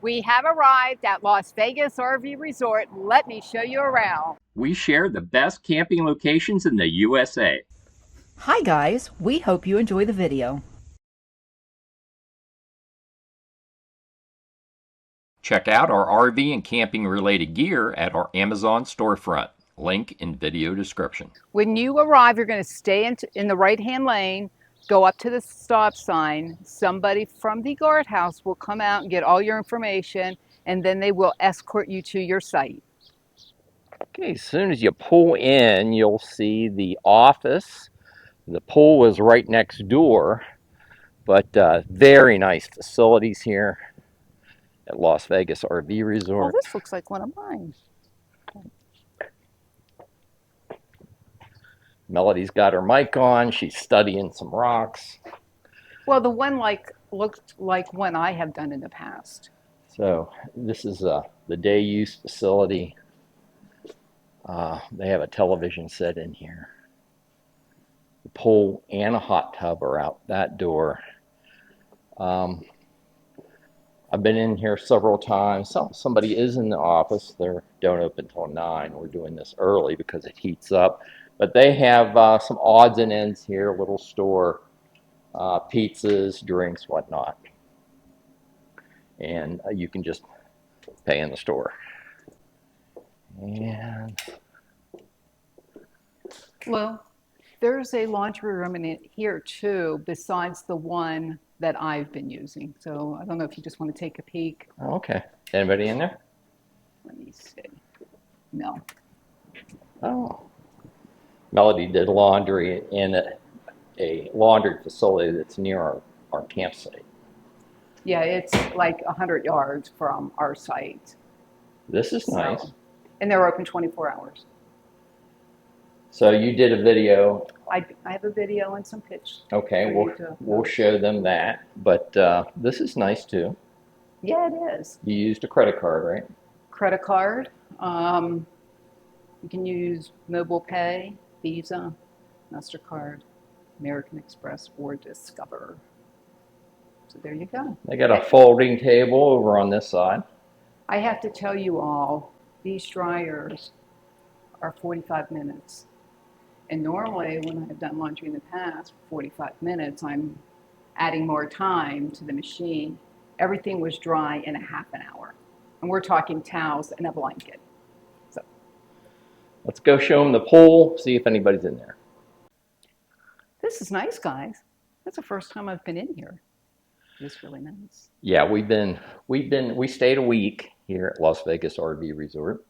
We have arrived at Las Vegas RV Resort. Let me show you around. We share the best camping locations in the USA. Hi guys, we hope you enjoy the video. Check out our RV and camping related gear at our Amazon storefront. Link in video description. When you arrive, you're going to stay in the right-hand lane, go up to the stop sign. Somebody from the guardhouse will come out and get all your information, and then they will escort you to your site. Okay, as soon as you pull in, you'll see the office. The pool is right next door, but very nice facilities here at Las Vegas RV Oh, Resort. this looks like one of mine. Melody's got her mic on. She's studying some rocks. Well, the one looked like one I have done in the past. So this is the day use facility. They have a television set in here. The pool and a hot tub are out that door. I've been in here several times. Somebody is in the office. They don't open till 9. We're doing this early because it heats up. But they have some odds and ends here, a little store, pizzas, drinks, whatnot. And you can just pay in the store. And Well, there's a laundry room in here too, besides the one that I've been using. So I don't know if you just want to take a peek. okay, anybody in there? Let me see. No. Oh, Melody did laundry in a laundry facility that's near our campsite. Yeah, it's like 100 yards from our site. This is nice. So, and they're open 24 hours. So you did a video. I have a video and some pitch. Okay, for you to we'll post. show them that. But this is nice too. Yeah, it is. You used a credit card, right? Credit card. You can use mobile pay, Visa, MasterCard, American Express, or Discover. So there you go. They got a folding table over on this side. I have to tell you all, these dryers are 45 minutes. And normally when I've done laundry in the past, 45 minutes, I'm adding more time to the machine. Everything was dry in a half an hour. And we're talking towels and a blanket. So Let's go show them the pool, see if anybody's in there. this is nice, guys. That's the first time I've been in here. It's really nice. Yeah, we stayed a week here at Las Vegas RV Resort,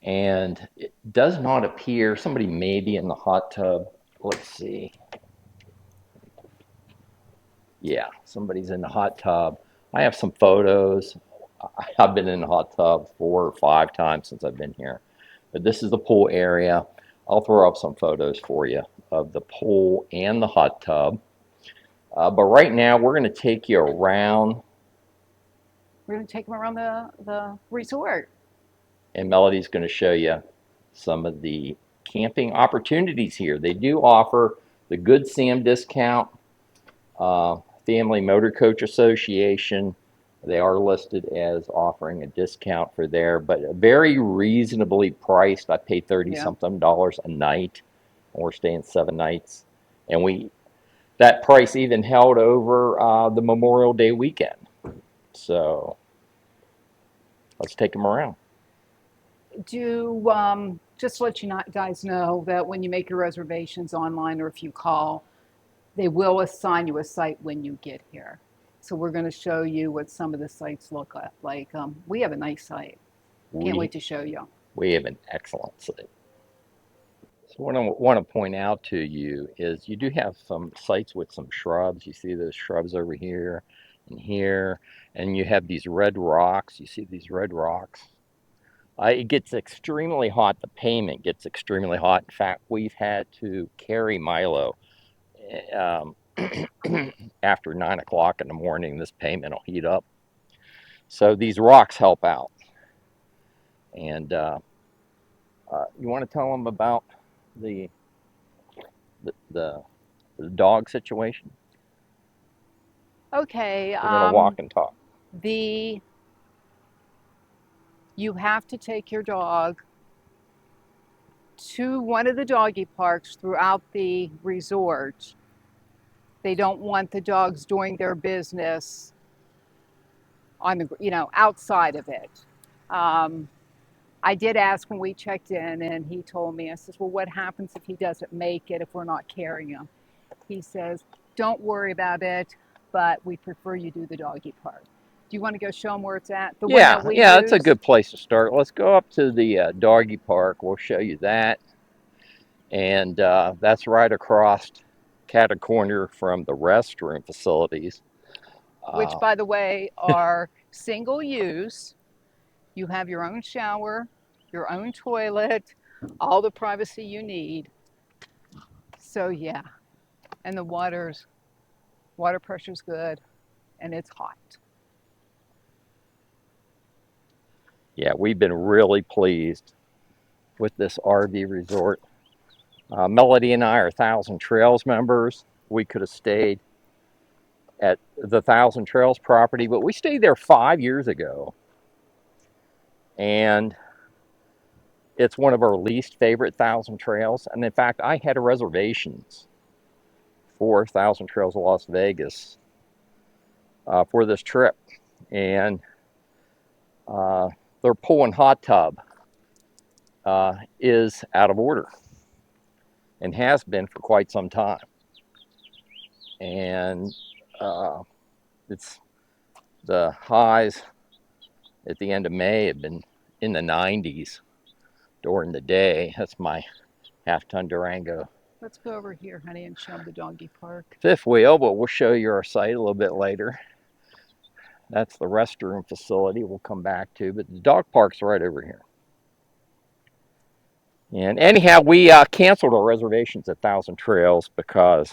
and it does not appear somebody may be in the hot tub. Let's see. Yeah, somebody's in the hot tub. I have some photos. I've been in the hot tub 4 or 5 times since I've been here. But this is the pool area. I'll throw up some photos for you of the pool and the hot tub. But right now, we're going to take you around, We're going to take them around the resort. and Melody's going to show you some of the camping opportunities here. They do offer the Good Sam discount, Family Motor Coach Association. They are listed as offering a discount for there, but very reasonably priced. I pay 30 something dollars a night, and we're staying 7 nights. And that price even held over the Memorial Day weekend. So let's take them around. Just to let you guys know that when you make your reservations online or if you call, they will assign you a site when you get here. So we're going to show you what some of the sites look like. We have a nice site. Can't wait to show you. We have an excellent site. So what I want to point out to you is you do have some sites with some shrubs. You see those shrubs over here and here, and you have these red rocks. You see these red rocks? It gets extremely hot. The pavement gets extremely hot. In fact, we've had to carry Milo after 9 o'clock in the morning. This pavement will heat up. So these rocks help out. And you want to tell them about the dog situation? Okay. We're going to walk and talk. The you have to take your dog to one of the doggy parks throughout the resort. They don't want the dogs doing their business on the, outside of it. I did ask when we checked in, and he told me, I says, well, what happens if he doesn't make it, if we're not carrying him? He says, don't worry about it, but we prefer you do the doggy park. Do you want to go show them where it's at? The one Yeah, that we yeah, that's a use? good place to start. Let's go up to the doggy park. We'll show you that. And that's right across cat a corner from the restroom facilities. Which, by the way, are single use. You have your own shower, your own toilet, all the privacy you need. So yeah, and the water pressure's good, and it's hot. Yeah, we've been really pleased with this RV resort. Melody and I are Thousand Trails members. We could have stayed at the Thousand Trails property, but we stayed there 5 years ago. And it's one of our least favorite Thousand Trails. And in fact, I had reservations for Thousand Trails of Las Vegas for this trip. And their pool and hot tub is out of order and has been for quite some time. And it's the highs at the end of May have been in the 90s during the day. That's my half-ton Durango Let's go over here, honey, and show them the doggy park. fifth wheel, but we'll show you our site a little bit later. That's the restroom facility we'll come back to, but the dog park's right over here. And anyhow, we canceled our reservations at Thousand Trails because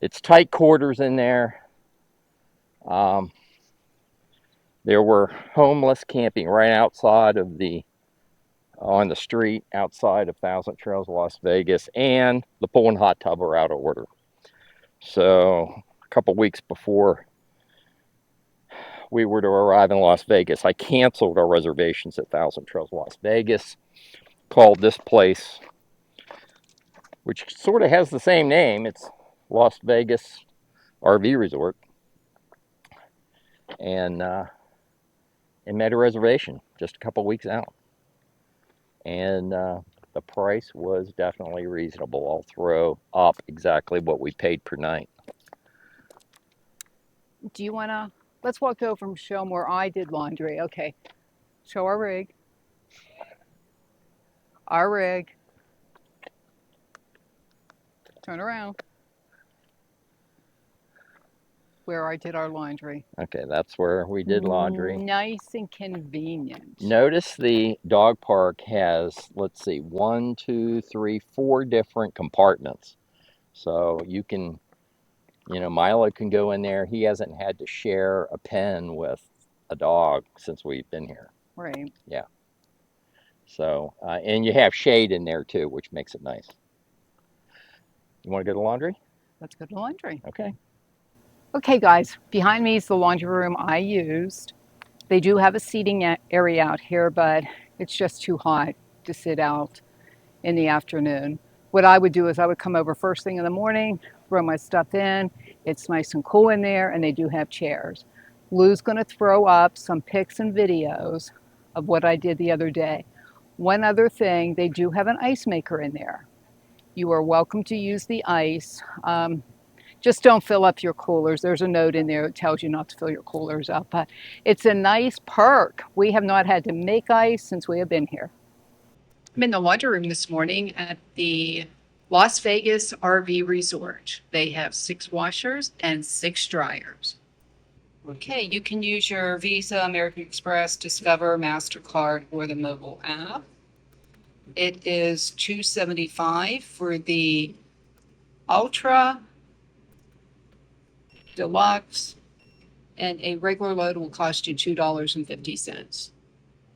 it's tight quarters in there. There were homeless camping right outside of on the street outside of Thousand Trails, Las Vegas, and the pool and hot tub are out of order. So a couple weeks before we were to arrive in Las Vegas, I canceled our reservations at Thousand Trails, Las Vegas, called this place, which sort of has the same name. It's Las Vegas RV Resort, and made a reservation just a couple weeks out. And the price was definitely reasonable. I'll throw up exactly what we paid per night. Do you want to, let's walk over and show them where I did laundry. Okay, show our rig. Our rig. Turn around. Where I did our laundry. Okay, that's where we did laundry. Nice and convenient. Notice the dog park has, let's see, 1, 2, 3, 4 different compartments. So you can, Milo can go in there. He hasn't had to share a pen with a dog since we've been here. Right. Yeah. So, and you have shade in there too, which makes it nice. You want to go to laundry? Let's go to laundry. Okay. Okay, guys, behind me is the laundry room I used. They do have a seating area out here, but it's just too hot to sit out in the afternoon. What I would do is I would come over first thing in the morning, throw my stuff in. It's nice and cool in there, and they do have chairs. Lou's going to throw up some pics and videos of what I did the other day. One other thing, they do have an ice maker in there. You are welcome to use the ice. Just don't fill up your coolers. There's a note in there that tells you not to fill your coolers up. But it's a nice perk. We have not had to make ice since we have been here. I'm in the laundry room this morning at the Las Vegas RV Resort. They have 6 washers and 6 dryers. Okay, you can use your Visa, American Express, Discover, MasterCard, or the mobile app. It is $275 for the Ultra, Deluxe, and a regular load will cost you $2.50.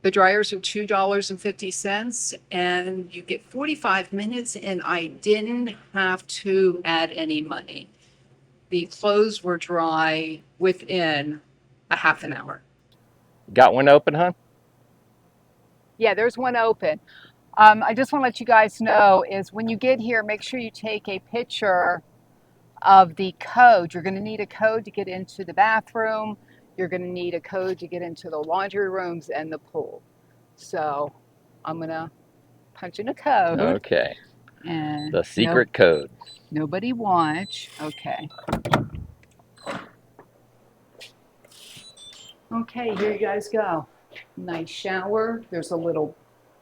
The dryers are $2.50, and you get 45 minutes, and I didn't have to add any money. The clothes were dry within a half an hour. Got one open, huh? Yeah, there's one open. I just want to let you guys know is when you get here, make sure you take a picture of the code. You're going to need a code to get into the bathroom. You're going to need a code to get into the laundry rooms and the pool. So I'm going to punch in a code. Okay. And The secret code. nobody watch. Okay. Okay, here you guys go. Nice shower. There's a little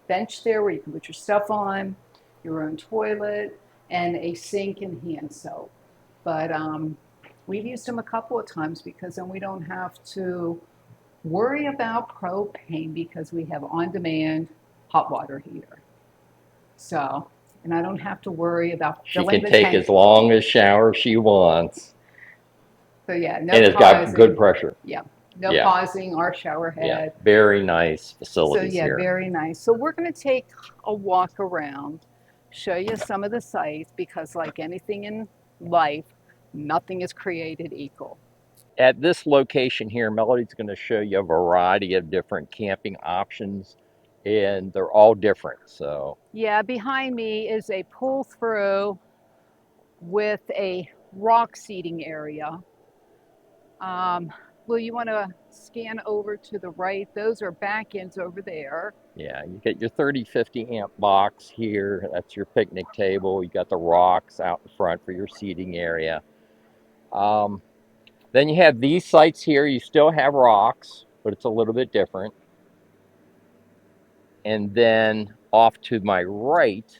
bench there where you can put your stuff on, your own toilet, and a sink and hand soap. But we've used them a couple of times because then we don't have to worry about propane because we have on-demand hot water heater. So, and I don't have to worry about She filling can the take tank. as long a shower she wants. So yeah, no And it's pausing. got good pressure. Yeah, no Yeah. pausing. Our shower head. Yeah, very nice So facilities yeah, here. very nice. So we're going to take a walk around, show you some of the sites because like anything in life, nothing is created equal. At this location here, Melody's going to show you a variety of different camping options, and they're all different. So Yeah, behind me is a pull through with a rock seating area. Will you want to scan over to the right? Those are back ends over there. yeah, you get your 30-50 amp box here. That's your picnic table. You got the rocks out in front for your seating area. Then you have these sites here. You still have rocks, but it's a little bit different. And then off to my right,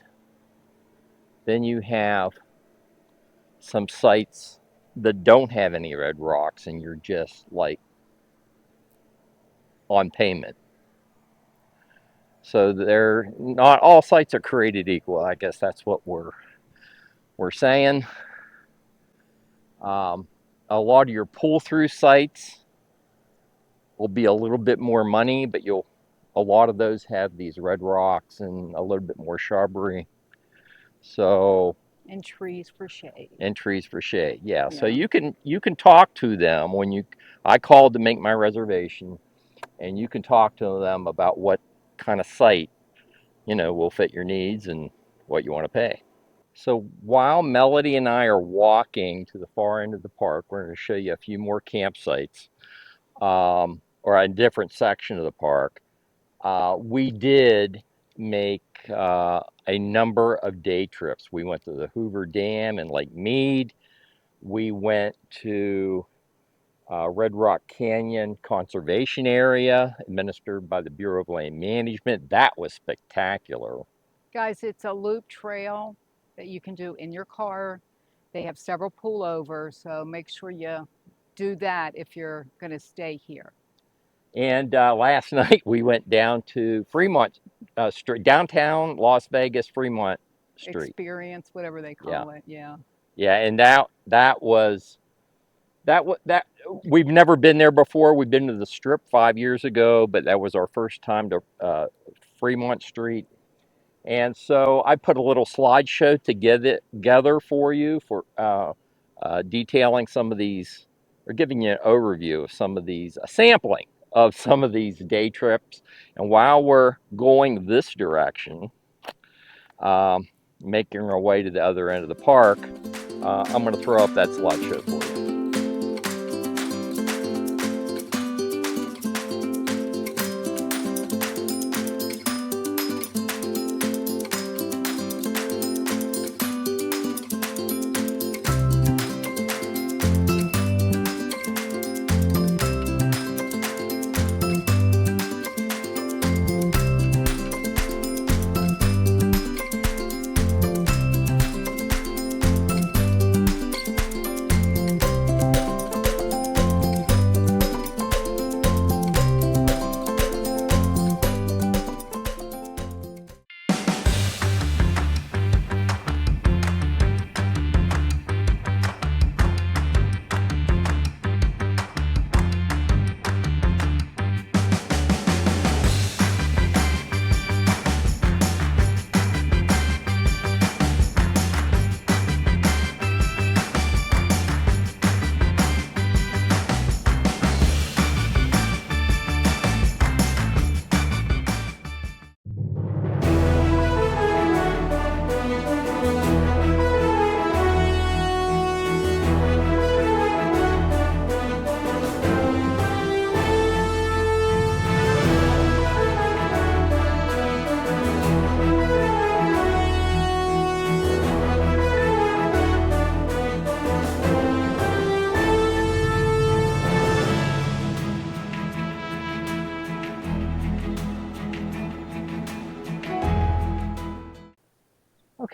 then you have some sites that don't have any red rocks, and you're just like on pavement. So they're not all sites are created equal. I guess that's what we're saying. A lot of your pull-through sites will be a little bit more money, but a lot of those have these red rocks and a little bit more shrubbery. So And trees for shade. and trees for shade. Yeah. So Yeah. you can talk to them I called to make my reservation, and you can talk to them about what kind of site will fit your needs and what you want to pay. So while Melody and I are walking to the far end of the park, we're going to show you a few more campsites, or a different section of the park. We did make a number of day trips. We went to the Hoover Dam and Lake Mead. We went to Red Rock Canyon Conservation Area, administered by the Bureau of Land Management. That was spectacular. Guys, it's a loop trail that you can do in your car. They have several pullovers, so make sure you do that if you're going to stay here. And last night we went down to Fremont Street, downtown Las Vegas, Fremont Street. Experience, whatever they call it. Yeah. Yeah, and that we've never been there before. We've been to the Strip 5 years ago, but that was our first time to Fremont Street. And so I put a little slideshow together for you for detailing some of these, or giving you an overview of some of these, a sampling of some of these day trips. And while we're going this direction, making our way to the other end of the park, I'm going to throw up that slideshow for you.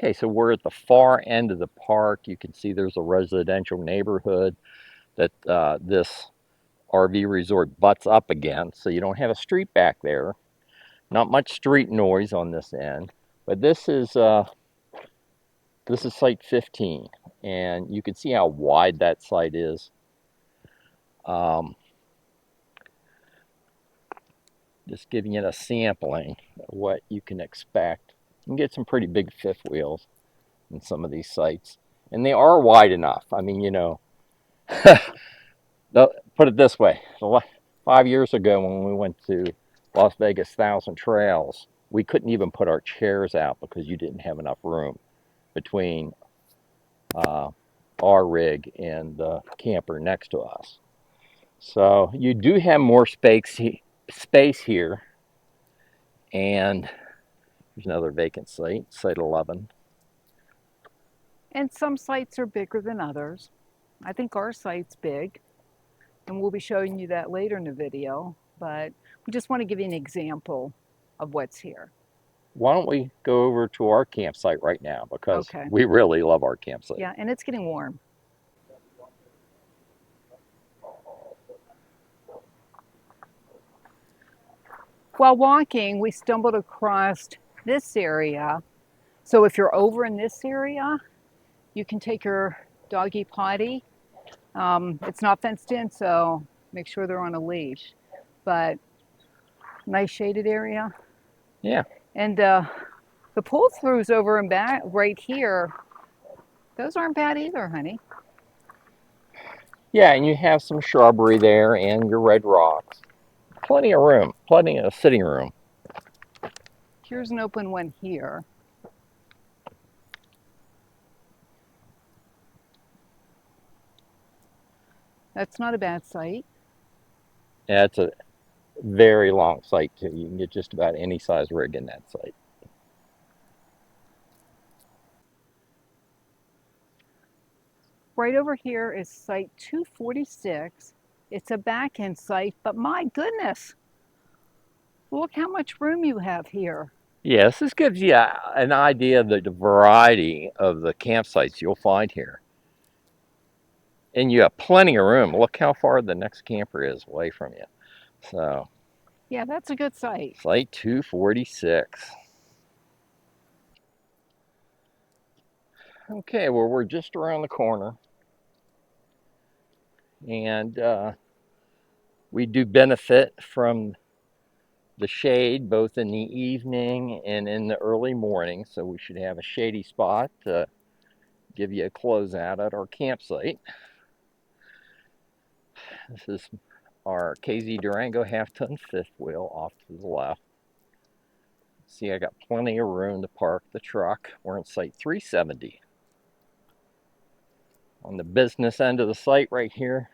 Okay, so we're at the far end of the park. You can see there's a residential neighborhood that this RV resort butts up against, so you don't have a street back there. Not much street noise on this end, but this is site 15, and you can see how wide that site is. Just giving it a sampling of what you can expect. You can get some pretty big fifth wheels in some of these sites, and they are wide enough. I mean, you know, put it this way: 5 years ago, when we went to Las Vegas Thousand Trails, we couldn't even put our chairs out because you didn't have enough room between our rig and the camper next to us. So you do have more space here. And there's another vacant site, site 11. And some sites are bigger than others. I think our site's big, and we'll be showing you that later in the video, but we just want to give you an example of what's here. Why don't we go over to our campsite right now, because Okay. we really love our campsite. Yeah, and it's getting warm. While walking, we stumbled across this area. So if you're over in this area, you can take your doggy potty. It's not fenced in, so make sure they're on a leash. But nice shaded area. Yeah. And the pull-throughs over and back right here, those aren't bad either, honey. Yeah, and you have some shrubbery there and your red rocks. Plenty of room, plenty of sitting room. Here's an open one here. That's not a bad site. Yeah, it's a very long site too. You can get just about any size rig in that site. Right over here is site 246. It's a back end site, but my goodness, look how much room you have here. Yes, this gives you an idea of the variety of the campsites you'll find here. And you have plenty of room. Look how far the next camper is away from you. So, yeah, that's a good site. site 246. Okay, well, we're just around the corner. And we do benefit from the shade both in the evening and in the early morning. So we should have a shady spot to give you a closeout at our campsite. This is our KZ Durango half-ton fifth wheel off to the left. See, I got plenty of room to park the truck. We're in site 370. On the business end of the site right here,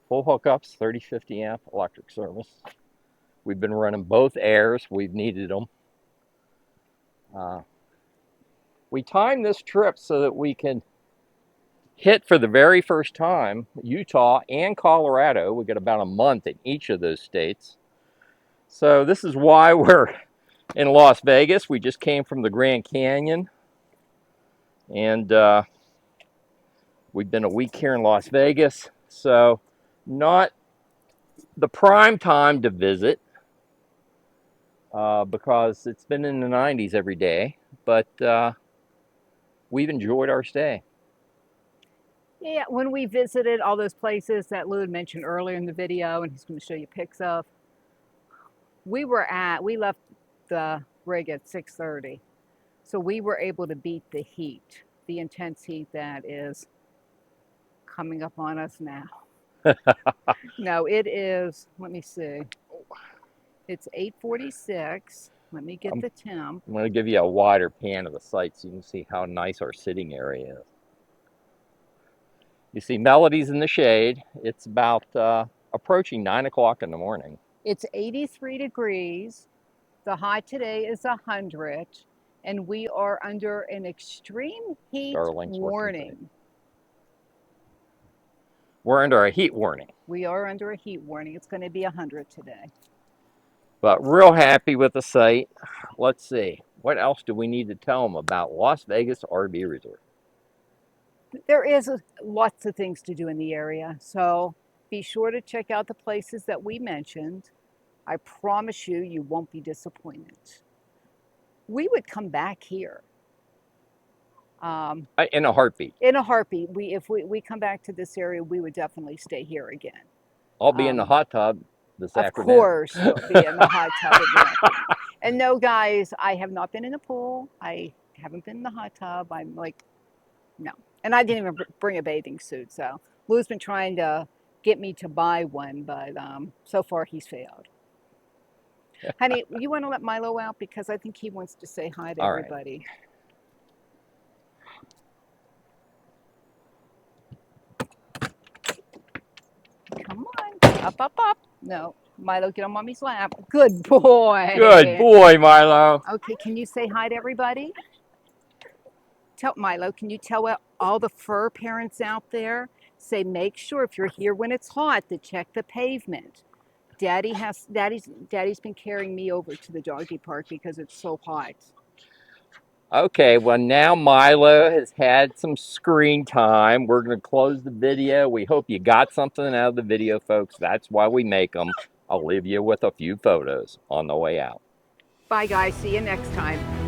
full hookups, 3050 amp electric service. We've been running both airs. We've needed them. We timed this trip so that we can hit for the very first time Utah and Colorado. We got about a month in each of those states. So this is why we're in Las Vegas. We just came from the Grand Canyon, and we've been a week here in Las Vegas. So not the prime time to visit because it's been in the 90s every day, but we've enjoyed our stay. Yeah, when we visited all those places that Lou had mentioned earlier in the video, and he's going to show you pics of, we left the rig at 6:30. So we were able to beat the heat, the intense heat that is coming up on us now. No, it is, let me see. It's 8:46. Let me get the temp. I'm going to give you a wider pan of the site so you can see how nice our sitting area is. You see Melody's in the shade. It's about approaching 9 o'clock in the morning. It's 83 degrees. The high today is 100, and we are under an extreme heat warning. We're under a heat warning. We are under a heat warning. It's going to be 100 today. But real happy with the site. Let's see. what else do we need to tell them about Las Vegas RV Resort? There is lots of things to do in the area, so be sure to check out the places that we mentioned. I promise you, you won't be disappointed. We would come back here. In a heartbeat. In a heartbeat. If we come back to this area, we would definitely stay here again. I'll be in the hot tub this Of afternoon. course, you'll be in the hot tub again. And no, guys, I have not been in the pool. I haven't been in the hot tub. I'm like, no. And I didn't even bring a bathing suit. So Lou's been trying to get me to buy one, but so far he's failed. Honey, you want to let Milo out because I think he wants to say hi to All right. everybody. Come on, up. No, Milo, get on mommy's lap. Good boy. Good boy, Milo. Okay, can you say hi to everybody? Tell Milo, can you tell all the fur parents out there? Say, make sure if you're here when it's hot to check the pavement. Daddy's been carrying me over to the doggy park because it's so hot. Okay, well now Milo has had some screen time. We're going to close the video. We hope you got something out of the video, folks. That's why we make them. I'll leave you with a few photos on the way out. Bye, guys. See you next time.